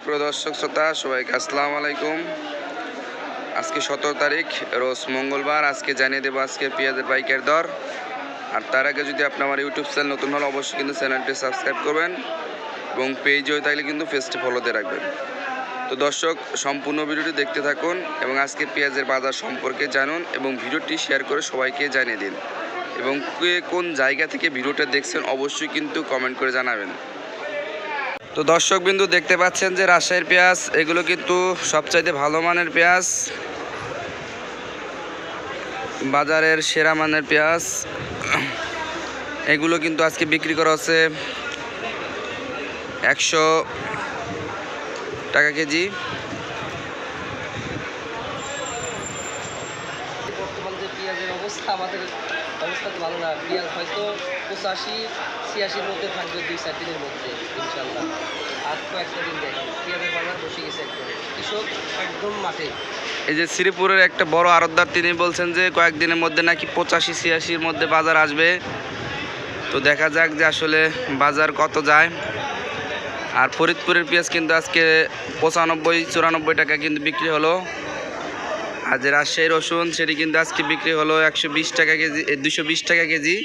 সুপ্রিয় দর্শক শ্রোতা সবাইকে আসসালামু আলাইকুম। আজকে 17 তারিখ রোজ মঙ্গলবার। আজকে জানিয়ে দেবো আজকে পেঁয়াজের বাইকের দর। আর তার আগে যদি আপনি আমার ইউটিউব চ্যানেল নতুন হলে অবশ্যই কিন্তু চ্যানেলটি সাবস্ক্রাইব করবেন এবং পেজ হয়ে থাকলে কিন্তু পেজটি ফলোতে রাখবেন। তো দর্শক সম্পূর্ণ ভিডিওটি দেখতে থাকুন এবং আজকে পেঁয়াজের বাজার সম্পর্কে জানুন এবং ভিডিওটি শেয়ার করে সবাইকে জানিয়ে দিন এবং কে কোন জায়গা থেকে ভিডিওটা দেখছেন অবশ্যই কিন্তু কমেন্ট করে জানাবেন। তো দর্শকবিন্দু দেখতে পাচ্ছেন যে রাজশাহীর পেঁয়াজ এগুলো কিন্তু সবচাইতে ভালো মানের পেঁয়াজ, বাজারের সেরা মানের পেঁয়াজ। এগুলো কিন্তু আজকে বিক্রি করা হচ্ছে 100 টাকা কেজি। বর্তমান যে পেঁয়াজের অবস্থা, আমাদের অবস্থা তো ভালো না। পেঁয়াজ হয়তো 85-86-র মধ্যে থাকবে 2-4 দিনের মধ্যে ইনশাল্লাহ। আর তো একটা দিন দেখি পেঁয়াজের বাজার বসে গেছে একদম, কৃষক একদম মাঠে। এই যে শ্রীপুরের একটা বড় আড়তদার তিনি বলছেন যে কয়েকদিনের মধ্যে নাকি 85-86-র মধ্যে বাজার আসবে। তো দেখা যাক যে আসলে বাজার কত যায়। আর ফরিদপুরের পেঁয়াজ কিন্তু আজকে 95-94 টাকা কিন্তু বিক্রি হলো। আর যে রাজশাহী রসুন সেটি কিন্তু আজকে বিক্রি হলো 120 টাকা কেজি, 220 টাকা কেজি।